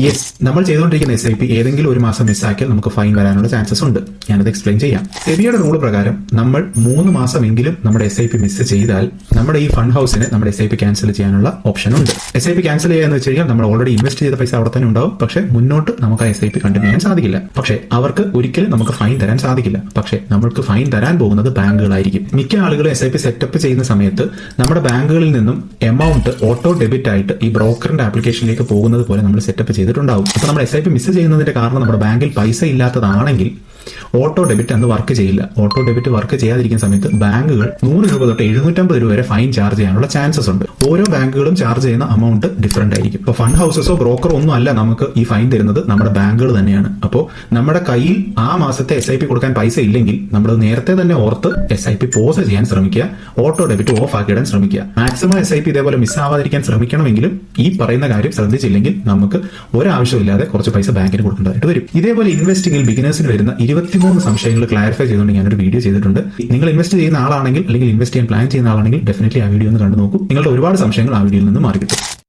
Yes, നമ്മൾ ചെയ്തുകൊണ്ടിരിക്കുന്ന SIP ഏതെങ്കിലും ഒരു മാസം മിസ്സാക്കിയാൽ നമുക്ക് ഫൈൻ വരാനുള്ള ചാൻസസ് ഉണ്ട്. ഞാനത് എക്സ്പ്ലെയിൻ ചെയ്യാം. സെബിയുടെ റൂൾ പ്രകാരം നമ്മൾ 3 മാസമെങ്കിലും നമ്മുടെ SIP മിസ് ചെയ്താൽ നമ്മുടെ ഈ ഫണ്ട് ഹൗസിന് നമ്മുടെ SIP ക്യാൻസൽ ചെയ്യാനുള്ള ഓപ്ഷൻ ഉണ്ട്. SIP ക്യാൻസൽ ചെയ്യാന്ന് വെച്ച് കഴിഞ്ഞാൽ നമ്മൾ ഓൾറെഡി ഇൻവെസ്റ്റ് ചെയ്ത പൈസ അവിടെ തന്നെ ഉണ്ടാവും. പക്ഷേ മുന്നോട്ട് നമുക്ക് ആ SIP കണ്ടിന്യൂ ചെയ്യാൻ സാധിക്കില്ല. പക്ഷേ അവർക്ക് ഒരിക്കലും നമുക്ക് ഫൈൻ തരാൻ സാധിക്കില്ല. പക്ഷേ നമ്മൾക്ക് ഫൈൻ തരാൻ പോകുന്നത് ബാങ്കുകളായിരിക്കും. മിക്ക ആളുകളും SIP സെറ്റപ്പ് ചെയ്യുന്ന സമയത്ത് നമ്മുടെ ബാങ്കുകളിൽ നിന്നും എമൗണ്ട് ഓട്ടോ ഡെബിറ്റ് ആയിട്ട് ഈ ബ്രോക്കറിന്റെ ആപ്ലിക്കേഷനിലേക്ക് പോകുന്നത് പോലെ നമ്മൾ സെറ്റപ്പ് ചെയ്തിട്ടുണ്ടാവും. അപ്പൊ നമ്മൾ SIP മിസ് ചെയ്യുന്നതിന്റെ കാരണം നമ്മുടെ ബാങ്കിൽ പൈസ ഇല്ലാത്തതാണെങ്കിൽ ഓട്ടോ ഡെബിറ്റ് അന്ന് വർക്ക് ചെയ്യില്ല. ഓട്ടോ ഡെബിറ്റ് വർക്ക് ചെയ്യാതിരിക്കുന്ന സമയത്ത് ബാങ്കുകൾ 100 രൂപ തൊട്ട് 750 രൂപ വരെ ഫൈൻ ചാർജ് ചെയ്യാനുള്ള ചാൻസസ് ഉണ്ട്. ഓരോ ബാങ്കുകളും ചാർജ് ചെയ്യുന്ന എമൗണ്ട് ഡിഫറന്റ് ആയിരിക്കും. ഇപ്പോൾ ഫണ്ട് ഹൗസസോ ബ്രോക്കറോ ഒന്നും അല്ല നമുക്ക് ഈ ഫൈൻ തരുന്നത്, നമ്മുടെ ബാങ്കുകൾ തന്നെയാണ്. അപ്പോൾ നമ്മുടെ കയ്യിൽ ആ മാസത്തെ SIP കൊടുക്കാൻ പൈസ ഇല്ലെങ്കിൽ നമ്മൾ നേരത്തെ തന്നെ ഓർത്ത് SIP പോസ് ചെയ്യാൻ ശ്രമിക്കുക. ഓട്ടോ ഡെബിറ്റ് ഓഫ് ആക്കിയിടാൻ ശ്രമിക്കുക. മാക്സിമം SIP ഇതേപോലെ മിസ്സാവാതിരിക്കാൻ ശ്രമിക്കണമെങ്കിലും ഈ പറയുന്ന കാര്യം ശ്രദ്ധിച്ചില്ലെങ്കിൽ നമുക്ക് ഒരാവശ്യമില്ലാതെ കുറച്ച് പൈസ ബാങ്കിന് കൊടുക്കേണ്ടതായിട്ട് വരും. ഇതേപോലെ ഇൻവെസ്റ്റിംഗിൽ ബിഗിനേഴ്സിന് വരുന്ന 23 സംശയങ്ങൾ ക്ലാരിഫൈ ചെയ്തുകൊണ്ട് ഞാനൊരു വീഡിയോ ചെയ്തിട്ടുണ്ട്. നിങ്ങൾ ഇൻവെസ്റ്റ് ചെയ്യുന്ന ആളാണെങ്കിൽ അല്ലെങ്കിൽ ഇൻവെസ്റ്റ് ചെയ്യാൻ പ്ലാൻ ചെയ്യുന്ന ആളാണെങ്കിൽ ഡെഫിനറ്റ്ലി ആ വീഡിയോ ഒന്ന് കണ്ടു നോക്കൂ. നിങ്ങളുടെ ഒരുപാട് സംശയങ്ങൾ ആ വീഡിയോയിൽ നിന്ന് മാറി കിട്ടും.